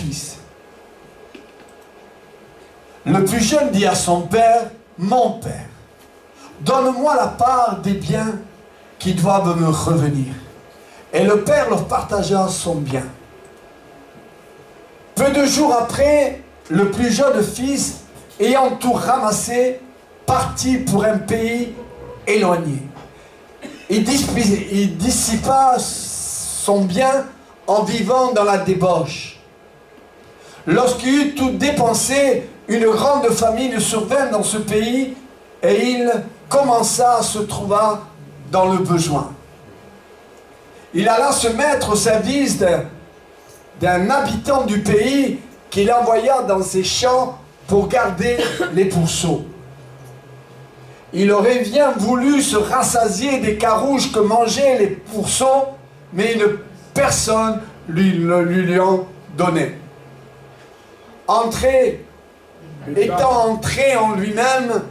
fils. Le plus jeune dit à son père, « Mon père, donne-moi la part des biens qui doivent me revenir. » Et le père leur partagea son bien. Peu de jours après, le plus jeune fils, ayant tout ramassé, partit pour un pays éloigné. Il dissipa son bien en vivant dans la débauche. Lorsqu'il eut tout dépensé, une grande famine survint dans ce pays et il commença à se trouver dans le besoin. Il alla se mettre au service d'un habitant du pays qu'il envoya dans ses champs pour garder les pourceaux. Il aurait bien voulu se rassasier des carouges que mangeaient les pourceaux, mais personne lui en donnait. Étant entré en lui-même,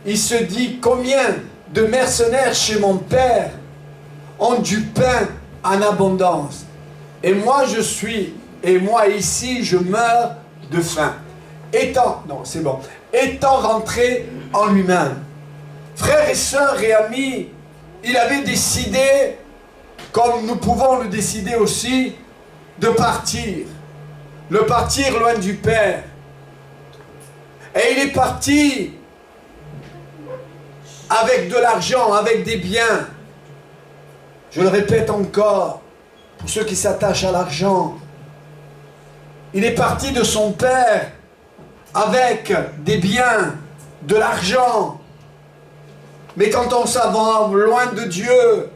il se dit, combien de mercenaires chez mon père ont du pain en abondance, et moi ici je meurs de faim. Étant rentré en lui-même, frères et sœurs et amis, il avait décidé, comme nous pouvons le décider aussi, de partir loin du Père. Et il est parti avec de l'argent, avec des biens. Je le répète encore, pour ceux qui s'attachent à l'argent, il est parti de son père avec des biens, de l'argent. Mais quand on s'en va loin de Dieu,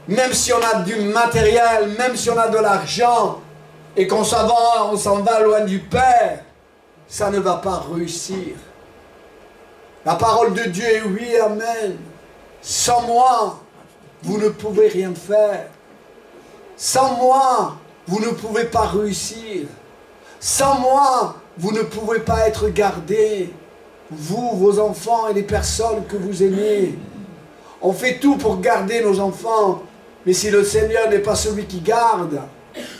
même si on a du matériel, même si on a de l'argent, et qu'on s'en va loin du Père, ça ne va pas réussir. La parole de Dieu est oui, amen. Sans moi, vous ne pouvez rien faire. Sans moi, vous ne pouvez pas réussir. Sans moi, vous ne pouvez pas être gardés. Vous, vos enfants et les personnes que vous aimez. On fait tout pour garder nos enfants. Mais si le Seigneur n'est pas celui qui garde,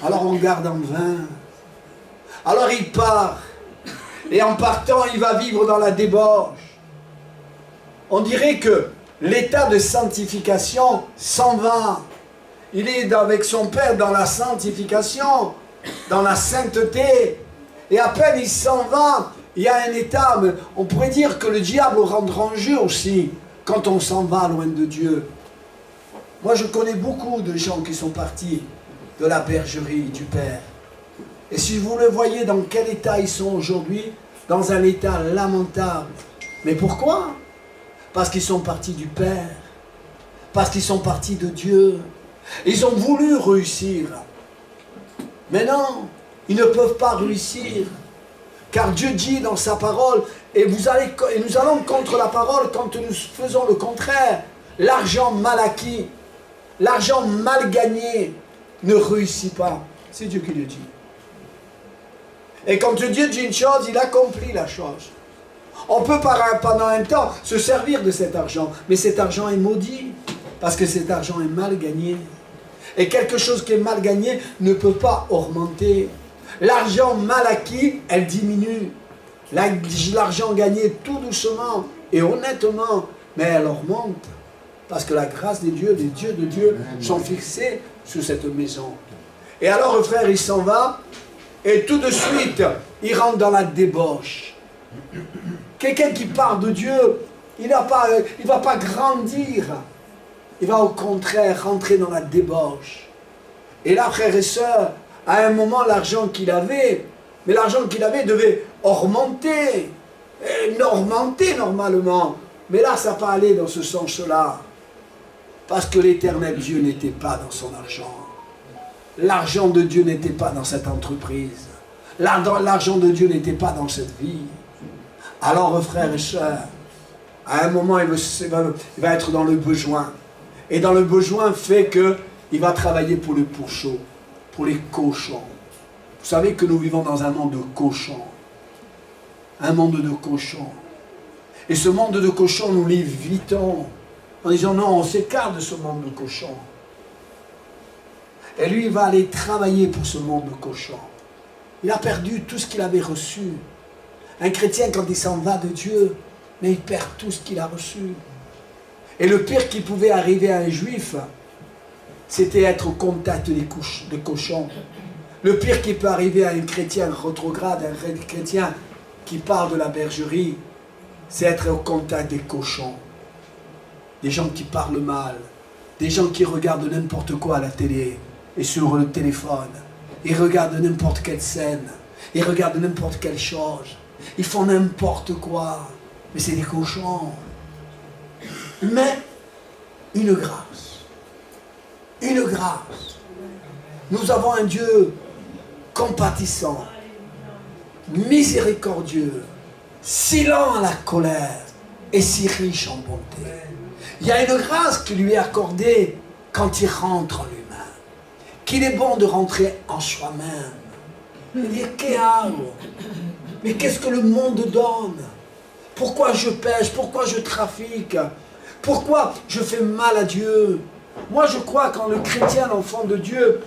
alors on garde en vain. Alors il part. Et en partant, il va vivre dans la débauche. On dirait que l'état de sanctification s'en va. Il est avec son Père dans la sanctification, dans la sainteté. Et à peine il s'en va, il y a un état, mais on pourrait dire que le diable rendra en jeu aussi, quand on s'en va loin de Dieu. Moi je connais beaucoup de gens qui sont partis de la bergerie du Père. Et si vous le voyez dans quel état ils sont aujourd'hui, dans un état lamentable. Mais pourquoi? Parce qu'ils sont partis du Père. Parce qu'ils sont partis de Dieu. Ils ont voulu réussir. Mais non, ils ne peuvent pas réussir. Car Dieu dit dans sa parole, et nous allons contre la parole quand nous faisons le contraire. L'argent mal acquis, l'argent mal gagné ne réussit pas. C'est Dieu qui le dit. Et quand Dieu dit une chose, il accomplit la chose. On peut pendant un temps se servir de cet argent, mais cet argent est maudit, parce que cet argent est mal gagné. Et quelque chose qui est mal gagné ne peut pas augmenter. L'argent mal acquis, elle diminue. L'argent gagné tout doucement et honnêtement, mais elle augmente. Parce que la grâce des dieux de Dieu sont fixés sur cette maison. Et alors le frère, il s'en va, et tout de suite, il rentre dans la débauche. Quelqu'un qui part de Dieu, il ne va pas grandir. Il va au contraire rentrer dans la débauche. Et là, frères et sœurs, à un moment, l'argent qu'il avait, mais l'argent qu'il avait devait augmenter. Augmenter normalement. Mais là, ça n'a pas allé dans ce sens-là. Parce que l'éternel Dieu n'était pas dans son argent. L'argent de Dieu n'était pas dans cette entreprise. L'argent de Dieu n'était pas dans cette vie. Alors, frères et sœurs, à un moment, il va être dans le besoin. Et dans le besoin fait qu'il va travailler pour le pourceau, pour les cochons. Vous savez que nous vivons dans un monde de cochons. Un monde de cochons. Et ce monde de cochons, nous l'évitons en disant non, on s'écarte de ce monde de cochons. Et lui, il va aller travailler pour ce monde de cochons. Il a perdu tout ce qu'il avait reçu. Un chrétien, quand il s'en va de Dieu, mais il perd tout ce qu'il a reçu. Et le pire qui pouvait arriver à un juif, c'était être au contact des cochons. Le pire qui peut arriver à un chrétien rétrograde, un chrétien qui parle de la bergerie, c'est être au contact des cochons. Des gens qui parlent mal, des gens qui regardent n'importe quoi à la télé et sur le téléphone. Ils regardent n'importe quelle scène, ils regardent n'importe quelle chose. Ils font n'importe quoi, mais c'est des cochons. Mais une grâce. Une grâce. Nous avons un Dieu compatissant, miséricordieux, si lent à la colère et si riche en bonté. Il y a une grâce qui lui est accordée quand il rentre en lui-même. Qu'il est bon de rentrer en soi-même. Il dit, mais qu'est-ce que le monde donne? Pourquoi je pêche? Pourquoi je trafique? Pourquoi je fais mal à Dieu? Moi je crois quand le chrétien, l'enfant de Dieu,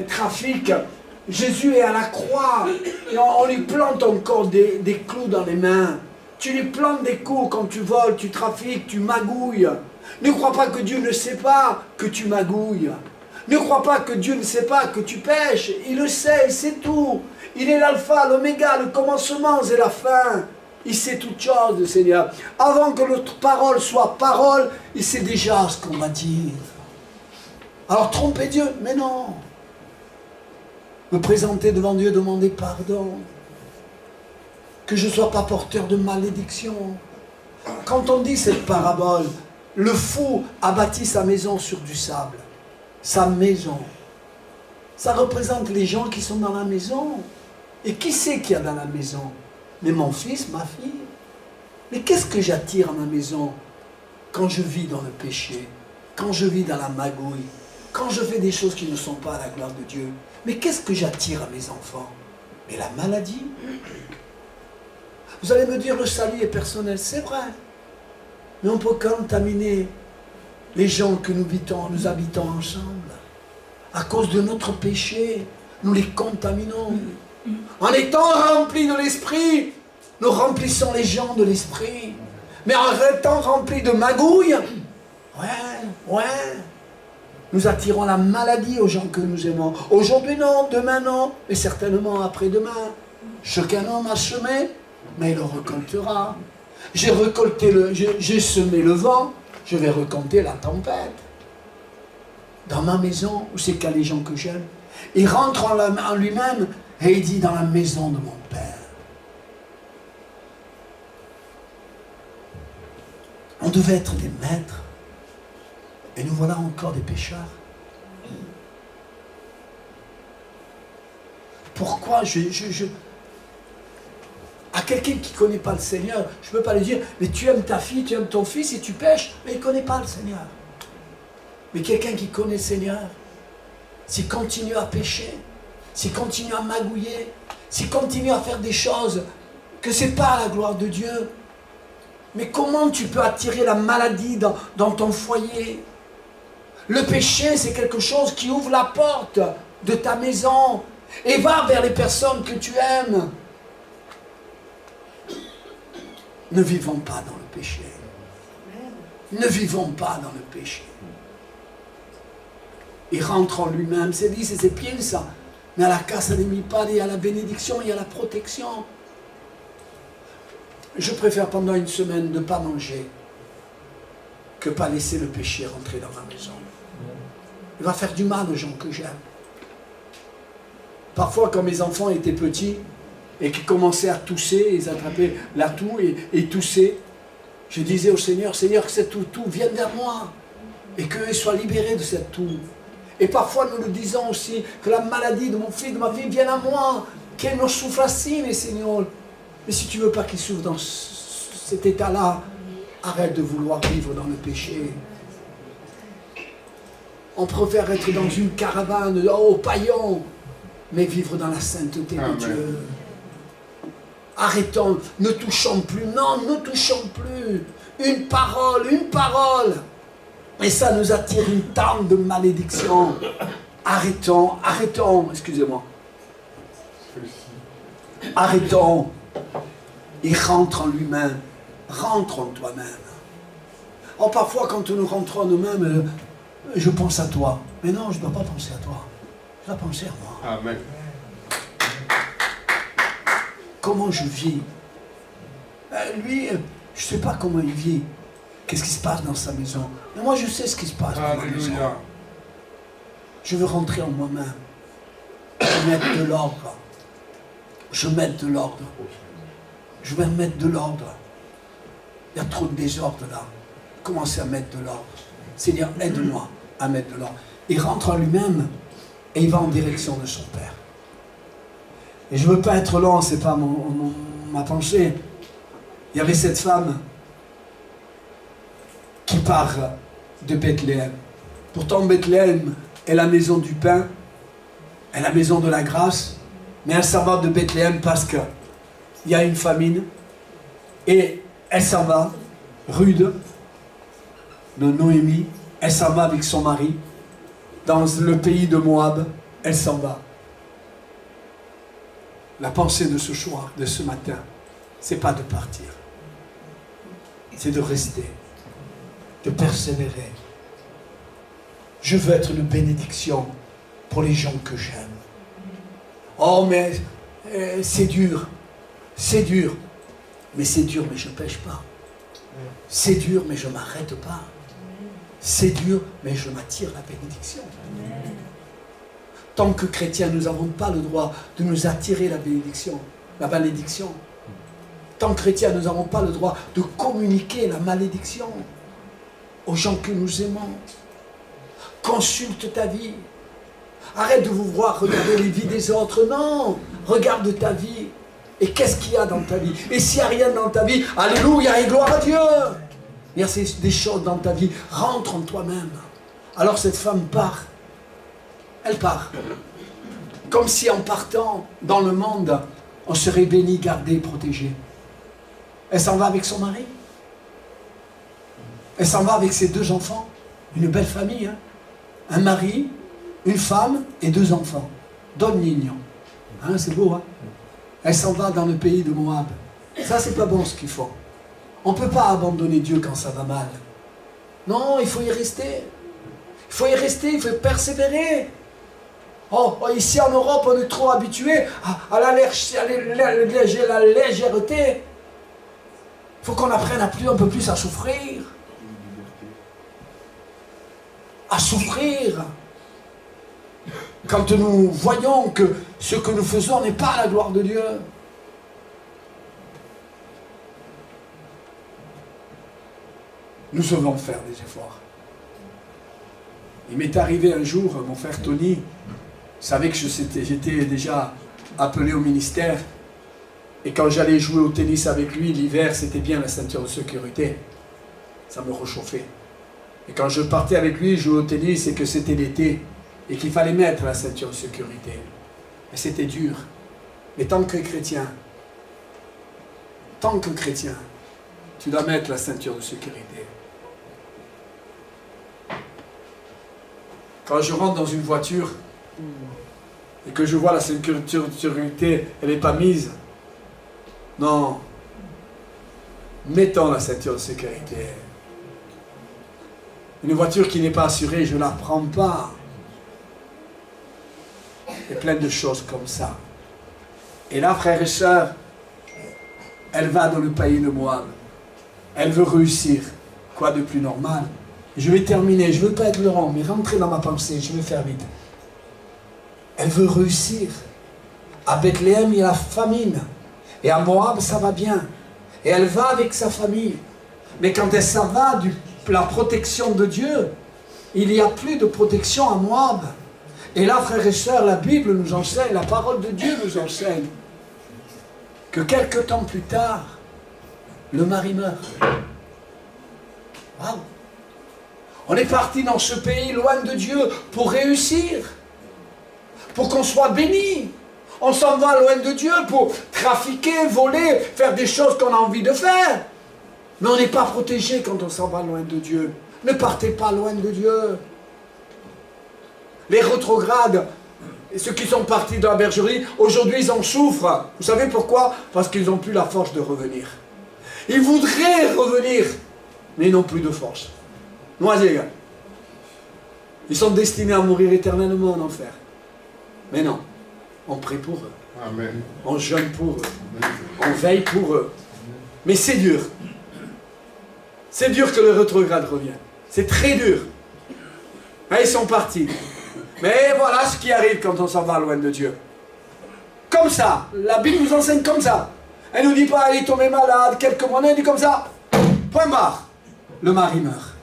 trafique, Jésus est à la croix et on lui plante encore des clous dans les mains. Tu lui plantes des coups quand tu voles, tu trafiques, tu magouilles. Ne crois pas que Dieu ne sait pas que tu magouilles. Ne crois pas que Dieu ne sait pas que tu pêches. Il le sait, il sait tout. Il est l'alpha, l'oméga, le commencement et la fin. Il sait toutes choses, le Seigneur. Avant que notre parole soit parole, il sait déjà ce qu'on va dire. Alors tromper Dieu, mais non. Me présenter devant Dieu, demander pardon. Que je ne sois pas porteur de malédiction. Quand on dit cette parabole, le fou a bâti sa maison sur du sable. Sa maison. Ça représente les gens qui sont dans la maison. Et qui c'est qu'il y a dans la maison? Mais mon fils, ma fille. Mais qu'est-ce que j'attire à ma maison quand je vis dans le péché, quand je vis dans la magouille, quand je fais des choses qui ne sont pas à la gloire de Dieu? Mais qu'est-ce que j'attire à mes enfants? Mais la maladie. Vous allez me dire, le salut est personnel, c'est vrai. Mais on peut contaminer les gens que nous habitons ensemble. À cause de notre péché, nous les contaminons. En étant remplis de l'esprit, nous remplissons les gens de l'esprit. Mais en étant remplis de magouilles, nous attirons la maladie aux gens que nous aimons. Aujourd'hui non, demain non, mais certainement après-demain. Chacun homme a semé, mais il le récoltera. J'ai semé le vent, je vais récolter la tempête. Dans ma maison, où c'est qu'il y a les gens que j'aime, il rentre en lui-même et il dit, dans la maison de mon Père. On devait être des maîtres, et nous voilà encore des pécheurs. Pourquoi à quelqu'un qui ne connaît pas le Seigneur, je ne peux pas lui dire, mais tu aimes ta fille, tu aimes ton fils et tu pêches, mais il ne connaît pas le Seigneur. Mais quelqu'un qui connaît le Seigneur, s'il continue à pécher, s'il continue à magouiller, s'il continue à faire des choses que ce n'est pas la gloire de Dieu, mais comment tu peux attirer la maladie dans ton foyer? Le péché, c'est quelque chose qui ouvre la porte de ta maison et va vers les personnes que tu aimes. Ne vivons pas dans le péché. Ne vivons pas dans le péché. Il rentre en lui-même, c'est dit, c'est bien ça. Mais à la casse, il n'y a pas, il y a la bénédiction, il y a la protection. Je préfère pendant une semaine ne pas manger que pas laisser le péché rentrer dans ma maison. Il va faire du mal aux gens que j'aime. Parfois, quand mes enfants étaient petits et qu'ils commençaient à tousser, ils attrapaient la toux et toussaient, je disais au Seigneur, Seigneur, que cette toux vienne vers moi et qu'ils soient libérés de cette toux. Et parfois, nous le disons aussi, que la maladie de mon fils, de ma fille vienne à moi, qu'elle ne souffre ainsi, mais Seigneur. Mais si tu ne veux pas qu'il souffre dans cet état-là, arrête de vouloir vivre dans le péché. On préfère être dans une caravane au paillon, mais vivre dans la sainteté de Dieu. Arrêtons, ne touchons plus, non, ne touchons plus. Une parole. Et ça nous attire une tente de malédiction. Arrêtons, excusez-moi. Arrêtons. Il rentre en lui-même. Rentre en toi-même. Oh, parfois, quand nous rentrons en nous-mêmes, je pense à toi. Mais non, je ne dois pas penser à toi. Je dois penser à moi. Amen. Comment je vis? Lui, je ne sais pas comment il vit. Qu'est-ce qui se passe dans sa maison? Mais moi, je sais ce qui se passe dans ma maison. Alléluia. Je veux rentrer en moi-même. Je veux mettre de l'ordre. Je veux mettre de l'ordre. Je vais mettre de l'ordre. Il y a trop de désordre là. Commencez à mettre de l'ordre. Seigneur, aide-moi à mettre de l'ordre. Il rentre en lui-même et il va en direction de son Père. Et je ne veux pas être long, ce n'est pas ma pensée. Il y avait cette femme qui part de Bethléem. Pourtant, Bethléem est la maison du pain, est la maison de la grâce, mais elle s'en va de Bethléem parce qu'il y a une famine, et elle s'en va, Rude, de Noémie, elle s'en va avec son mari, dans le pays de Moab, elle s'en va. La pensée de ce soir, de ce matin, c'est pas de partir, c'est de rester, de persévérer. Je veux être une bénédiction pour les gens que j'aime. Oh, mais c'est dur, mais c'est dur, mais je ne pêche pas. C'est dur, mais je ne m'arrête pas. C'est dur, mais je m'attire la bénédiction. Tant que chrétiens, nous n'avons pas le droit de nous attirer la bénédiction. La malédiction. Tant que chrétiens, nous n'avons pas le droit de communiquer la malédiction aux gens que nous aimons. Consulte ta vie. Arrête de vous voir regarder les vies des autres. Non, regarde ta vie. Et qu'est-ce qu'il y a dans ta vie? Et s'il n'y a rien dans ta vie, alléluia et gloire à Dieu. Il y a des choses dans ta vie. Rentre en toi-même. Alors cette femme part. Elle part. Comme si en partant dans le monde, on serait béni, gardé, protégé. Elle s'en va avec son mari. Elle s'en va avec ses 2 enfants. Une belle famille. Hein? Un mari, une femme et 2 enfants. Don Nignon. Hein, c'est beau, hein? Elle s'en va dans le pays de Moab. Ça, c'est pas bon ce qu'ils font. On ne peut pas abandonner Dieu quand ça va mal. Non, il faut y rester. Il faut y rester, il faut persévérer. Oh, ici en Europe, on est trop habitué à la légèreté. Il faut qu'on apprenne un peu plus à souffrir. À souffrir. Quand nous voyons que ce que nous faisons n'est pas la gloire de Dieu. Nous devons faire des efforts. Il m'est arrivé un jour, mon frère Tony savait que j'étais déjà appelé au ministère. Et quand j'allais jouer au tennis avec lui, l'hiver, c'était bien la ceinture de sécurité. Ça me réchauffait. Et quand je partais avec lui jouer au tennis, c'est que c'était l'été. Et qu'il fallait mettre la ceinture de sécurité. Et c'était dur. Mais tant que chrétien, tu dois mettre la ceinture de sécurité. Quand je rentre dans une voiture et que je vois la ceinture de sécurité, elle n'est pas mise. Non. Mettons la ceinture de sécurité. Une voiture qui n'est pas assurée, je ne la prends pas. Il y a plein de choses comme ça. Et là, frères et sœurs, elle va dans le pays de Moab. Elle veut réussir. Quoi de plus normal? Je vais terminer, je ne veux pas être long, mais rentrez dans ma pensée, je vais faire vite. Elle veut réussir. À Bethléem, il y a la famine. Et à Moab, ça va bien. Et elle va avec sa famille. Mais quand elle s'en va de la protection de Dieu, il n'y a plus de protection à Moab. Et là, frères et sœurs, la Bible nous enseigne, la parole de Dieu nous enseigne que quelque temps plus tard, le mari meurt. Wow. On est parti dans ce pays loin de Dieu pour réussir, pour qu'on soit béni. On s'en va loin de Dieu pour trafiquer, voler, faire des choses qu'on a envie de faire. Mais on n'est pas protégé quand on s'en va loin de Dieu. Ne partez pas loin de Dieu. Les rétrogrades Et ceux qui sont partis de la bergerie, aujourd'hui ils en souffrent. Vous savez pourquoi? Parce qu'ils n'ont plus la force de revenir. Ils voudraient revenir, mais ils n'ont plus de force. Les gars. Ils sont destinés à mourir éternellement en enfer. Mais non, on prie pour eux. Amen. On jeûne pour eux. On veille pour eux. Mais c'est dur. C'est dur que le rétrograde revienne. C'est très dur. Et ils sont partis. Mais voilà ce qui arrive quand on s'en va loin de Dieu. Comme ça. La Bible nous enseigne comme ça. Elle ne nous dit pas, il est tombé malade, quelques mois, elle dit comme ça. Point barre. Le mari meurt.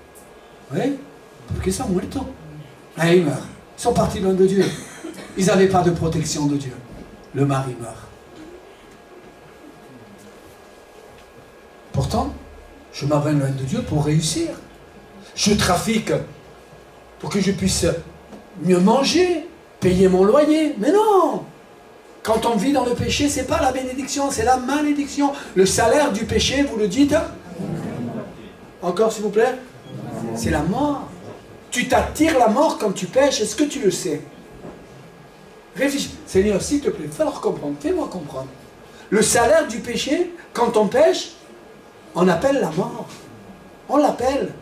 Oui? Porque sont muertos. Et ils meurent. Ils sont partis loin de Dieu. Ils n'avaient pas de protection de Dieu. Le mari meurt. Pourtant, je m'abandonne loin de Dieu pour réussir. Je trafique pour que je puisse mieux manger, payer mon loyer. Mais non! Quand on vit dans le péché, ce n'est pas la bénédiction, c'est la malédiction. Le salaire du péché, vous le dites? Encore, s'il vous plaît? C'est la mort. Tu t'attires la mort quand tu pêches, est-ce que tu le sais? Réfléchis. Seigneur, s'il te plaît, fais-leur comprendre, fais-moi comprendre. Le salaire du péché, quand on pêche, on appelle la mort. On l'appelle.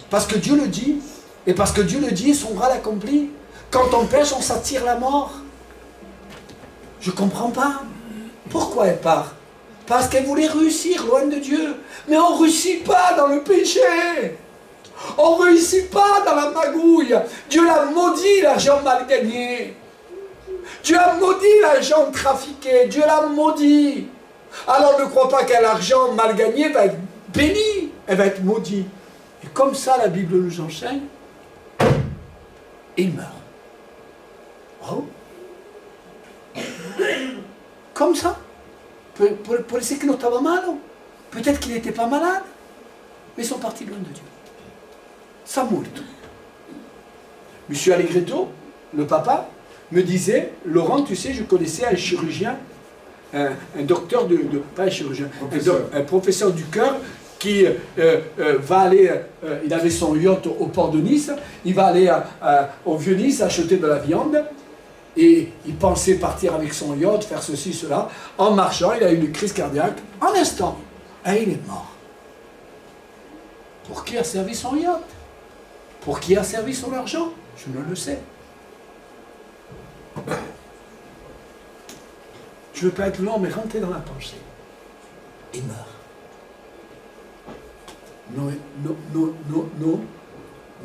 Parce que Dieu le dit. Et parce que Dieu le dit, son bras l'accomplit. Quand on pêche, on s'attire la mort. Je ne comprends pas. Pourquoi elle part? Parce qu'elle voulait réussir loin de Dieu. Mais on ne réussit pas dans le péché. On ne réussit pas dans la magouille. Dieu l'a maudit, l'argent mal gagné. Dieu a maudit l'argent trafiqué. Dieu l'a maudit. Alors ne crois pas qu'un argent mal gagné va être béni. Elle va être maudite. Et comme ça, la Bible nous enseigne, il meurt. Oh. Comme ça. Pour essayer que nous estava malo. Peut-être qu'il n'était pas malade. Mais ils sont partis loin de Dieu. Ça molto. Monsieur Allegretto, le papa, me disait, Laurent, tu sais, je connaissais un chirurgien, un docteur pas un chirurgien, un professeur du cœur qui va aller, il avait son yacht au port de Nice, il va aller au vieux Nice acheter de la viande, et il pensait partir avec son yacht, faire ceci, cela. En marchant, il a eu une crise cardiaque, en instant, et il est mort. Pour qui a servi son yacht? Pour qui a servi son argent? Je ne le sais. Je ne veux pas être long, mais rentrer dans la pensée. Il meurt.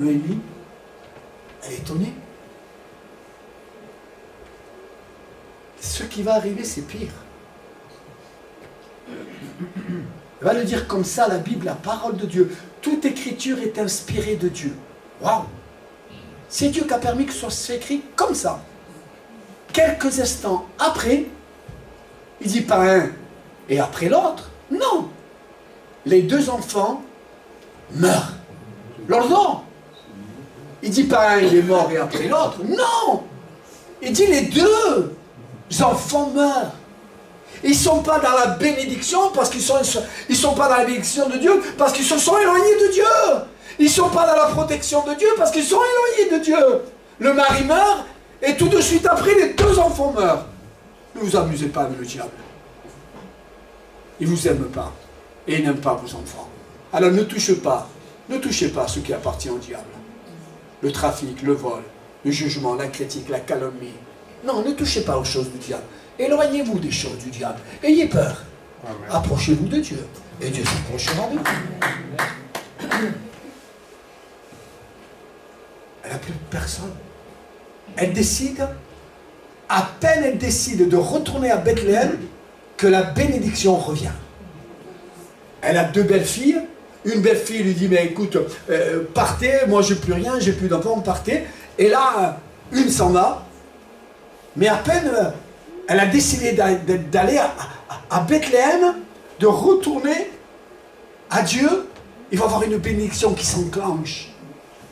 Noémie, elle est étonnée. Ce qui va arriver, c'est pire. Elle va le dire comme ça, la Bible, la parole de Dieu. Toute écriture est inspirée de Dieu. Waouh! C'est Dieu qui a permis que ce soit écrit comme ça. Quelques instants après, il dit pas un et après l'autre. Non! Les deux enfants meurent. L'ordre. Il dit pas un, il est mort et après l'autre. Non! Il dit les deux enfants meurent. Ils ne sont pas dans la bénédiction parce qu'ils sont pas dans la bénédiction de Dieu parce qu'ils se sont éloignés de Dieu. Ils ne sont pas dans la protection de Dieu parce qu'ils sont éloignés de Dieu. Le mari meurt et tout de suite après les deux enfants meurent. Ne vous amusez pas avec le diable. Il ne vous aime pas et il n'aime pas vos enfants. Alors ne touchez pas ce qui appartient au diable. Le trafic, le vol, le jugement, la critique, la calomnie. Non, ne touchez pas aux choses du diable. Éloignez-vous des choses du diable. Ayez peur. Approchez-vous de Dieu. Et Dieu s'approchera de vous. Elle n'a plus personne. Elle décide, à peine elle décide de retourner à Bethléem, que la bénédiction revient. Elle a deux belles filles. Une belle fille lui dit, mais écoute, partez, moi j'ai plus rien, j'ai plus d'enfants, partez. Et là, une s'en va. Mais à peine, elle a décidé d'aller à Bethléem, de retourner à Dieu. Il va y avoir une bénédiction qui s'enclenche.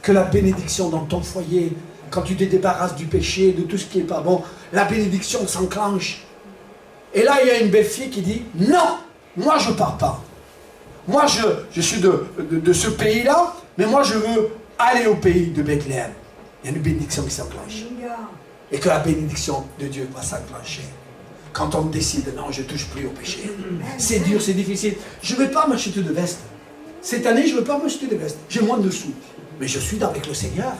Que la bénédiction dans ton foyer, quand tu te débarrasses du péché, de tout ce qui n'est pas bon, la bénédiction s'enclenche. Et là, il y a une belle fille qui dit, non, moi je ne pars pas. Moi je suis de ce pays-là, mais moi je veux aller au pays de Bethléem. Il y a une bénédiction qui s'enclenche. et que la bénédiction de Dieu va s'enclencher. Quand on décide, non, je ne touche plus au péché. C'est dur, c'est difficile. Je ne vais pas m'acheter de veste. Cette année, je ne veux pas m'acheter de veste. J'ai moins de sous. Mais je suis avec le Seigneur.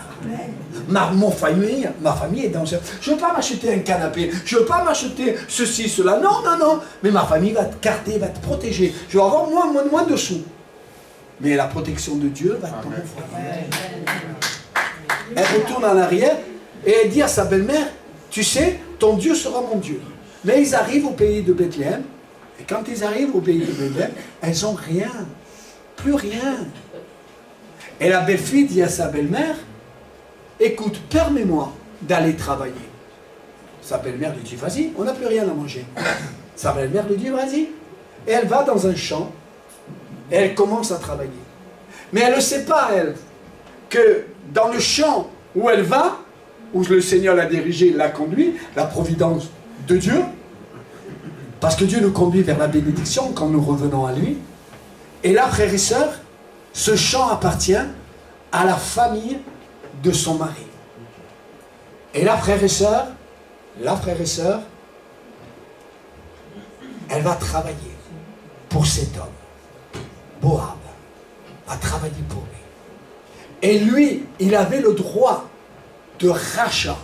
Ma famille est dans ce... Je ne veux pas m'acheter un canapé. Je ne veux pas m'acheter ceci, cela. Non, non, non. Mais ma famille va être gardée, va être protégée. Je vais avoir moins de sous. Mais la protection de Dieu va être dans mon foyer. Elle retourne en arrière et elle dit à sa belle-mère, tu sais, ton Dieu sera mon Dieu. Mais ils arrivent au pays de Bethléem. Et quand ils arrivent au pays de Bethléem, elles n'ont rien. Plus rien. Et la belle-fille dit à sa belle-mère, écoute, permets-moi d'aller travailler. Sa belle-mère lui dit, vas-y, on n'a plus rien à manger. Sa belle-mère lui dit, vas-y. Et elle va dans un champ, et elle commence à travailler. Mais elle ne sait pas, elle, que dans le champ où elle va, où le Seigneur l'a dirigée, l'a conduit, la providence de Dieu, parce que Dieu nous conduit vers la bénédiction quand nous revenons à lui. Et là, frères et sœurs, ce champ appartient à la famille de son mari. Et là, frères et sœurs, elle va travailler pour cet homme. Boab va travailler pour lui. Et lui, il avait le droit de rachat.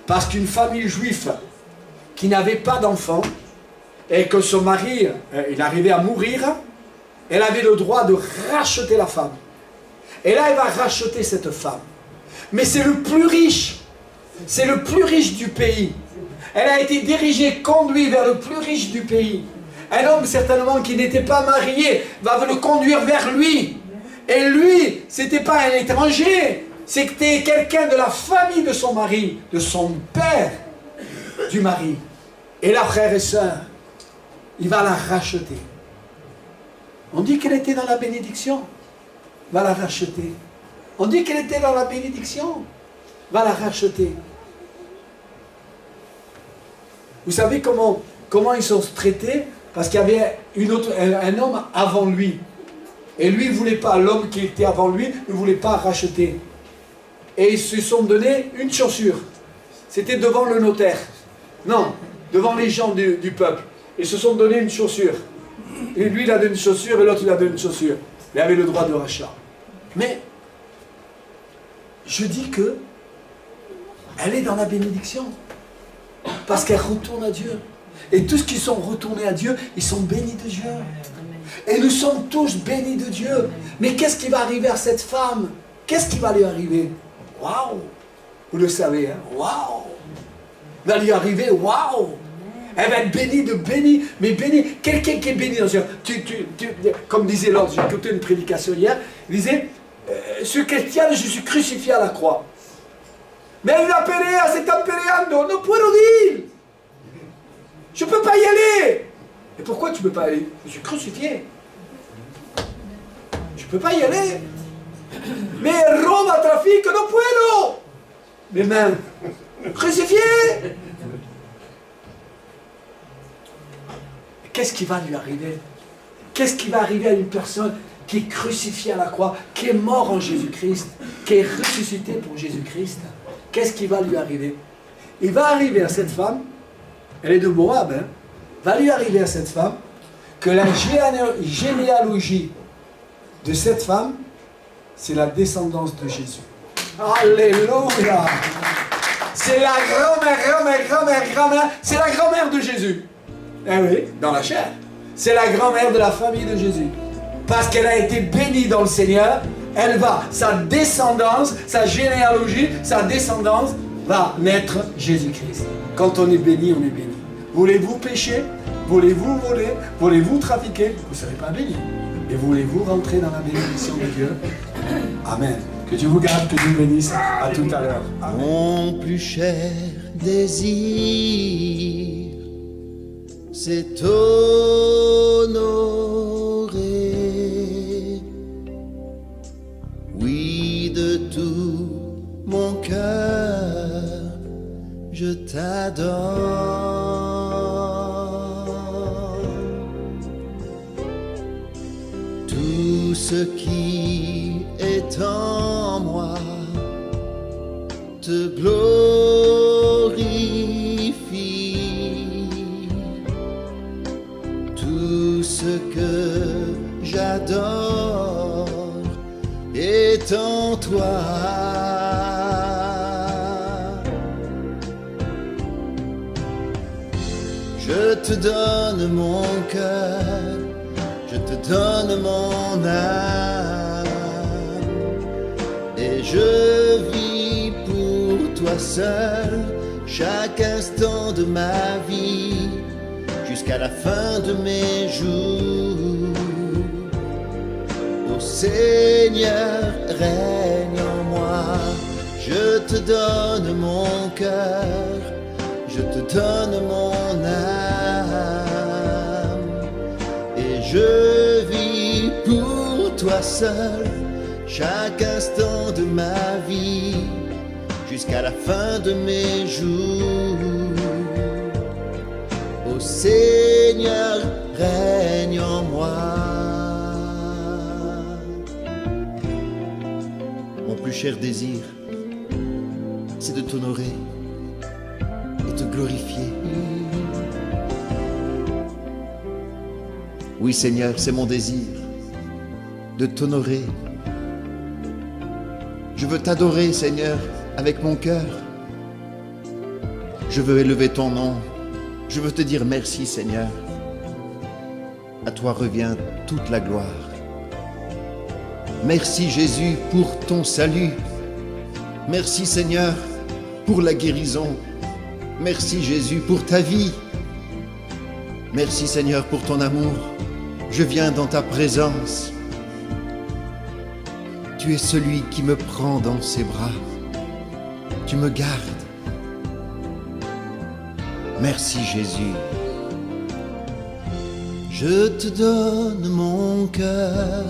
Parce qu'une famille juive qui n'avait pas d'enfant et que son mari, il arrivait à mourir, elle avait le droit de racheter la femme. Et là, elle va racheter cette femme. Mais c'est le plus riche. C'est le plus riche du pays. Elle a été dirigée, conduite vers le plus riche du pays. Un homme, certainement, qui n'était pas marié, va le conduire vers lui. Et lui, c'était pas un étranger. C'était quelqu'un de la famille de son mari, de son père, du mari. Et là, frères et sœurs, il va la racheter. On dit qu'elle était dans la bénédiction, va la racheter. On dit qu'elle était dans la bénédiction, va la racheter. Vous savez comment ils sont traités? Parce qu'il y avait un homme avant lui. Et lui, il ne voulait pas, l'homme qui était avant lui, ne voulait pas racheter. Et ils se sont donné une chaussure. C'était devant le notaire. Non, devant les gens du peuple. Ils se sont donné une chaussure. Et lui, il a donné une chaussure et l'autre, il a donné une chaussure. Il avait le droit de rachat. Mais, je dis que elle est dans la bénédiction. Parce qu'elle retourne à Dieu. Et tous qui sont retournés à Dieu, ils sont bénis de Dieu. Et nous sommes tous bénis de Dieu. Mais qu'est-ce qui va arriver à cette femme? Qu'est-ce qui va lui arriver? Waouh! Vous le savez, hein? Waouh! Il va lui arriver, waouh! Elle va être bénie de béni, mais bénie. Quelqu'un qui est béni dans Dieu. Comme disait l'autre, j'ai écouté une prédication hier, il disait, ce chrétien, je suis crucifié à la croix. Mais la pelea se está peleando, no puedo ir. Je ne peux pas y aller. Et pourquoi tu ne peux pas aller? Je suis crucifié. Je ne peux pas y aller. Mais Roma trafic, no puedo. Mais même, crucifié. Qu'est-ce qui va lui arriver? Qu'est-ce qui va arriver à une personne qui est crucifiée à la croix, qui est mort en Jésus-Christ, qui est ressuscité pour Jésus-Christ? Qu'est-ce qui va lui arriver? Il va arriver à cette femme, elle est de Moab, hein, va lui arriver à cette femme que la généalogie de cette femme, c'est la descendance de Jésus. Alléluia! C'est la grand-mère, c'est la grand-mère de Jésus. Eh oui, dans la chair. C'est la grand-mère de la famille de Jésus. Parce qu'elle a été bénie dans le Seigneur, elle va, sa descendance, sa généalogie, sa descendance va naître Jésus-Christ. Quand on est béni, on est béni. Voulez-vous pécher? Voulez-vous voler? Voulez-vous trafiquer? Vous ne serez pas béni. Et voulez-vous rentrer dans la bénédiction de Dieu? Amen. Que Dieu vous garde, que Dieu vous bénisse. À tout à l'heure. Mon plus cher désir, c'est honoré. Oui, de tout mon cœur, je t'adore. Tout ce qui est en moi te glorifie. ce que j'adore est en toi. Je te donne mon cœur, je te donne mon âme, et je vis pour toi seul chaque instant de ma vie, jusqu'à la fin de mes jours. Ô Seigneur, règne en moi, je te donne mon cœur, je te donne mon âme, et je vis pour toi seul chaque instant de ma vie, jusqu'à la fin de mes jours. Ô Seigneur, règne en moi. Mon plus cher désir, c'est de t'honorer et te glorifier. Oui Seigneur, c'est mon désir de t'honorer. Je veux t'adorer Seigneur avec mon cœur. Je veux élever ton nom. Je veux te dire merci Seigneur. À toi revient toute la gloire. Merci Jésus pour ton salut. Merci Seigneur pour la guérison. Merci Jésus pour ta vie. Merci Seigneur pour ton amour. Je viens dans ta présence. Tu es celui qui me prend dans ses bras. Tu me gardes. Merci Jésus. Je te donne mon cœur,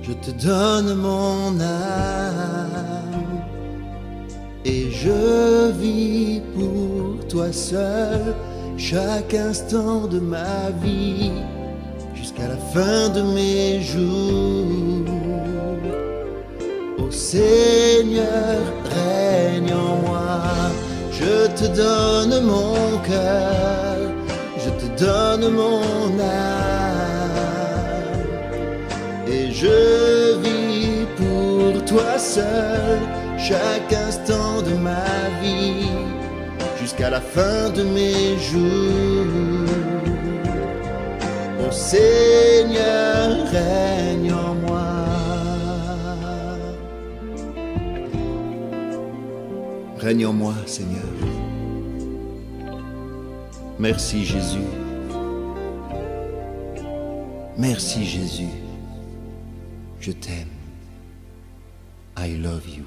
je te donne mon âme, et je vis pour toi seul chaque instant de ma vie, jusqu'à la fin de mes jours. Ô Seigneur, règne en moi, je te donne mon cœur, je te donne mon âme, et je vis pour toi seul chaque instant de ma vie, jusqu'à la fin de mes jours. Ô Seigneur, règne en moi. Règne en moi, Seigneur. Merci Jésus. Merci Jésus. Je t'aime. I love you.